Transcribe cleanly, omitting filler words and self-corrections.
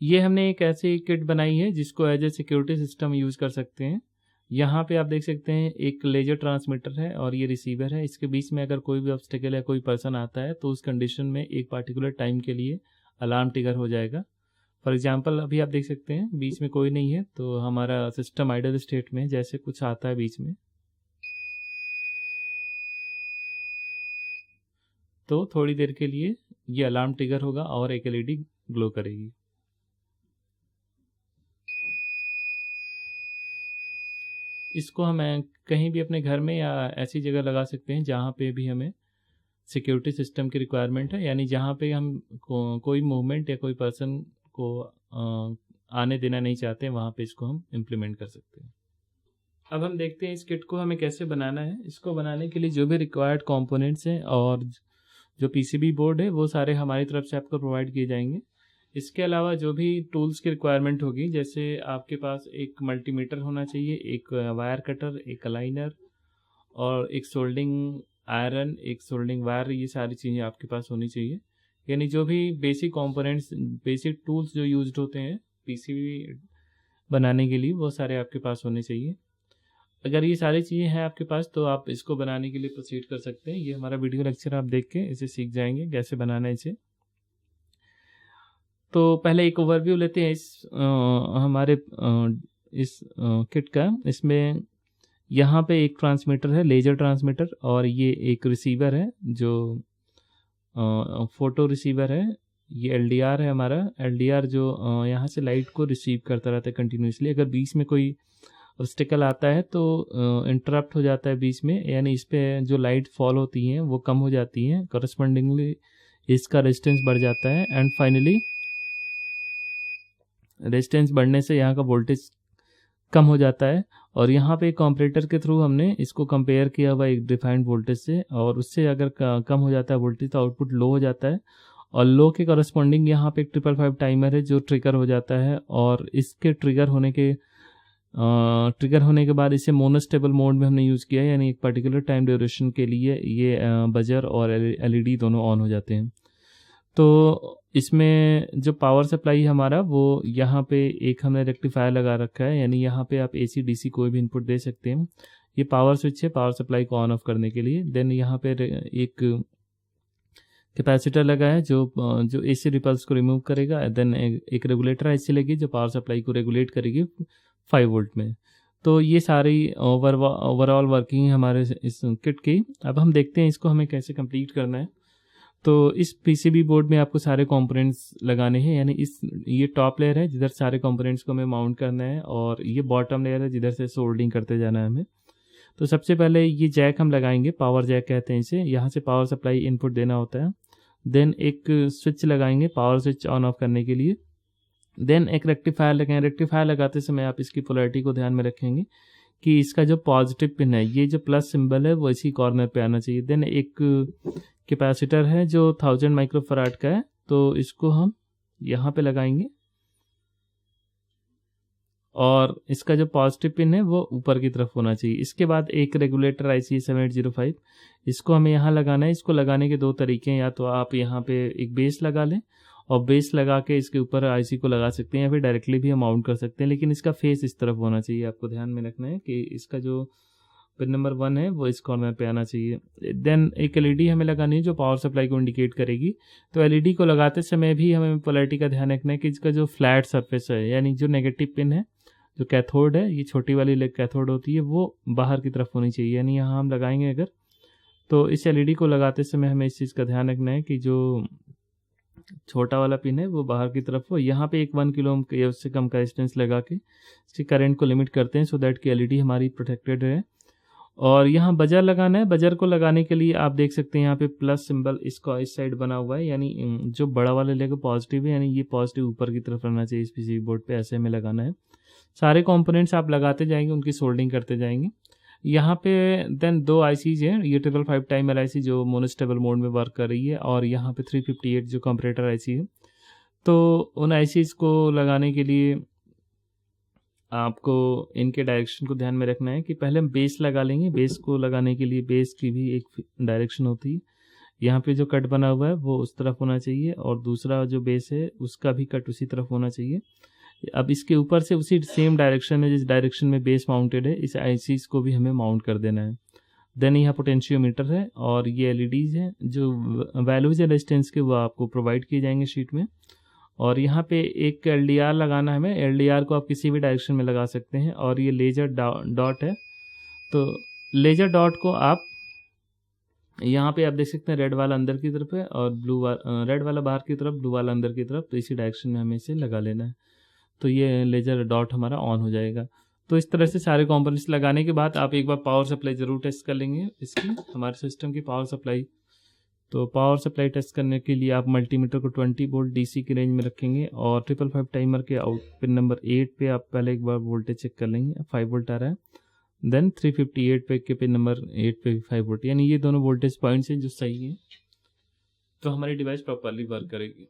ये हमने एक ऐसी किट बनाई है जिसको as a security system use कर सकते हैं। यहाँ पे आप देख सकते हैं एक लेजर ट्रांसमीटर है और ये रिसीवर है। इसके बीच में अगर कोई भी ऑब्स्टेकल या कोई पर्सन आता है तो उस कंडीशन में एक पार्टिकुलर टाइम के लिए अलार्म ट्रिगर हो जाएगा। फॉर एग्जांपल अभी आप देख सकते हैं बीच में कोई नहीं है तो हमारा सिस्टम आइडल स्टेट में, जैसे कुछ आता है बीच में तो थोड़ी देर के लिए ये अलार्म ट्रिगर होगा और एक एलईडी ग्लो करेगी। इसको हम कहीं भी अपने घर में या ऐसी जगह लगा सकते हैं जहाँ पे भी हमें सिक्योरिटी सिस्टम की रिक्वायरमेंट है, यानी जहाँ पे हम कोई मूवमेंट या कोई पर्सन को आने देना नहीं चाहते, वहाँ पे इसको हम इम्प्लीमेंट कर सकते हैं। अब हम देखते हैं इस किट को हमें कैसे बनाना है। इसको बनाने के लिए जो भी रिक्वायर्ड कंपोनेंट्स हैं और जो पीसीबी बोर्ड है वो सारे हमारी तरफ से आपको प्रोवाइड किए जाएंगे। इसके अलावा जो भी टूल्स की रिक्वायरमेंट होगी, जैसे आपके पास एक मल्टीमीटर होना चाहिए, एक वायर कटर, एक अलाइनर और एक सोल्डिंग आयरन, एक सोल्डिंग वायर, ये सारी चीज़ें आपके पास होनी चाहिए। यानी जो भी बेसिक कंपोनेंट्स, बेसिक टूल्स जो यूज्ड होते हैं पीसीबी बनाने के लिए, वो सारे आपके पास होने चाहिए। अगर ये सारी चीज़ें हैं आपके पास तो आप इसको बनाने के लिए प्रोसीड कर सकते हैं। ये हमारा वीडियो लेक्चर आप देख के इसे सीख जाएंगे कैसे बनाना है इसे। तो पहले एक ओवरव्यू लेते हैं हमारे इस किट का। इसमें यहाँ पे एक ट्रांसमीटर है, लेजर ट्रांसमीटर, और ये एक रिसीवर है जो फोटो रिसीवर है। ये एलडीआर है हमारा, एलडीआर जो यहाँ से लाइट को रिसीव करता रहता है कंटिन्यूसली। अगर बीच में कोई ऑब्स्टिकल आता है तो इंटरप्ट हो जाता है बीच में, यानी इस पे जो लाइट फॉल होती हैं वो कम हो जाती हैं, करस्पॉन्डिंगली इसका रेजिस्टेंस बढ़ जाता है एंड फाइनली रेजिस्टेंस बढ़ने से यहाँ का वोल्टेज कम हो जाता है। और यहाँ पे कंपैरेटर के थ्रू हमने इसको कंपेयर किया हुआ एक डिफाइंड वोल्टेज से, और उससे अगर कम हो जाता है वोल्टेज तो आउटपुट लो हो जाता है, और लो के करस्पॉन्डिंग यहाँ पे एक 555 टाइमर है जो ट्रिगर हो जाता है। और इसके ट्रिगर होने के बाद इसे मोनोस्टेबल मोड में हमने यूज़ किया है, यानी एक पर्टिकुलर टाइम ड्यूरेशन के लिए ये बजर और एलईडी दोनों ऑन हो जाते हैं। तो इसमें जो पावर सप्लाई हमारा वो यहाँ पे एक हमने रेक्टिफायर लगा रखा है, यानी यहाँ पे आप एसी डीसी कोई भी इनपुट दे सकते हैं। ये पावर स्विच है पावर सप्लाई को ऑन ऑफ करने के लिए। देन यहाँ पे एक कैपेसिटर लगा है जो एसी रिपल्स को रिमूव करेगा। देन एक रेगुलेटर ऐसी लगी जो पावर सप्लाई को रेगुलेट करेगी 5 वोल्ट में। तो ये सारी ओवरऑल वर्किंग हमारे इस किट की। अब हम देखते हैं इसको हमें कैसे कंप्लीट करना है। तो इस पीसीबी बोर्ड में आपको सारे कंपोनेंट्स लगाने हैं, यानी ये टॉप लेयर है जिधर सारे कंपोनेंट्स को हमें माउंट करना है, और ये बॉटम लेयर है जिधर से सोल्डिंग करते जाना है हमें। तो सबसे पहले ये जैक हम लगाएंगे, पावर जैक कहते हैं इसे। यहाँ से पावर सप्लाई इनपुट देना होता है। देन एक स्विच लगाएंगे पावर स्विच ऑन ऑफ करने के लिए। देन एक रेक्टिफायर लगाएंगे। रेक्टिफायर लगाते समय आप इसकी पोलैरिटी को ध्यान में रखेंगे कि इसका जो पॉजिटिव पिन है, ये जो प्लस सिंबल है वो इसी कॉर्नर पे आना चाहिए। देन एक कैपेसिटर है जो 1000 माइक्रोफराड का है, तो इसको हम यहाँ पे लगाएंगे, और इसका जो पॉजिटिव पिन है वो ऊपर की तरफ होना चाहिए। इसके बाद एक रेगुलेटर IC 7805, इसको हमें यहाँ लगाना है। इसको लगाने के दो तरीके हैं, या तो आप यहाँ पे एक बेस लगा लें और बेस लगा के इसके ऊपर IC को लगा सकते हैं, या फिर डायरेक्टली भी हम माउंट कर सकते हैं, लेकिन इसका फेस इस तरफ होना चाहिए। आपको ध्यान में रखना है कि इसका जो पिन नंबर 1 है वो इस कॉर्नर पे आना चाहिए। देन एक एलईडी हमें लगानी है जो पावर सप्लाई को इंडिकेट करेगी। तो एलईडी को लगाते समय भी हमें पोलैरिटी का ध्यान रखना है कि इसका जो फ्लैट सरफेस है, यानी जो नेगेटिव पिन है, जो कैथोड है, ये छोटी वाली लेग कैथोड होती है, वो बाहर की तरफ होनी चाहिए। यानी यहाँ हम लगाएंगे अगर, तो इस एलईडी को लगाते समय हमें इस चीज़ का ध्यान रखना है कि जो छोटा वाला पिन है वो बाहर की तरफ हो। यहाँ पे एक 1 किलो ओम या उससे कम का रेजिस्टेंस लगा के इसके करंट को लिमिट करते हैं, सो दैट कि एलईडी हमारी प्रोटेक्टेड है। और यहाँ बजर लगाना है। बजर को लगाने के लिए आप देख सकते हैं यहाँ पे प्लस सिंबल इसका इस साइड बना हुआ है, यानी जो बड़ा वाले लेग पॉजिटिव है, यानी ये पॉजिटिव ऊपर की तरफ रहना चाहिए इस पीसीबी बोर्ड पे, ऐसे में लगाना है। सारे कंपोनेंट्स आप लगाते जाएंगे, उनकी सोल्डिंग करते जाएंगे। यहाँ पे देन 2 ICs हैं, ये 555 टाइमर IC जो मोनोस्टेबल मोड में वर्क कर रही है, और यहाँ पे 358 जो कंपैरेटर IC है। तो उन ICs को लगाने के लिए आपको इनके डायरेक्शन को ध्यान में रखना है कि पहले हम बेस लगा लेंगे। बेस को लगाने के लिए बेस की भी एक डायरेक्शन होती है, यहाँ पे जो कट बना हुआ है वो उस तरफ होना चाहिए और दूसरा जो बेस है उसका भी कट उसी तरफ होना चाहिए। अब इसके ऊपर से उसी सेम डायरेक्शन में, जिस डायरेक्शन में बेस माउंटेड है, इस आईसीज को भी हमें माउंट कर देना है। देन यहाँ पोटेंशियोमीटर है और ये एलईडीज हैं, जो वैल्यूज है रेजिस्टेंस के वो आपको प्रोवाइड किए जाएंगे शीट में। और यहाँ पे एक एलडीआर लगाना है हमें। एलडीआर को आप किसी भी डायरेक्शन में लगा सकते हैं। और ये लेजर डॉट है, तो लेजर डॉट को आप यहाँ पे आप देख सकते हैं, रेड वाला अंदर की तरफ है और रेड वाला बाहर की तरफ, ब्लू वाला अंदर की तरफ, तो इसी डायरेक्शन में हमें इसे लगा लेना है। तो ये लेजर डॉट हमारा ऑन हो जाएगा। तो इस तरह से सारे कंपोनेंट्स लगाने के बाद आप एक बार पावर सप्लाई ज़रूर टेस्ट कर लेंगे इसकी, हमारे सिस्टम की पावर सप्लाई। तो पावर सप्लाई टेस्ट करने के लिए आप मल्टीमीटर को 20 वोल्ट डीसी की रेंज में रखेंगे और 555 टाइमर के आउट पिन नंबर 8 पे आप पहले एक बार वोल्टेज चेक कर लेंगे, 5 वोल्ट आ रहा है। देन 358 पे के पिन नंबर 8 पे 5 वोल्ट, यानी ये दोनों वोल्टेज पॉइंट्स हैं जो सही हैं, तो हमारी डिवाइस प्रॉपरली वर्क करेगी।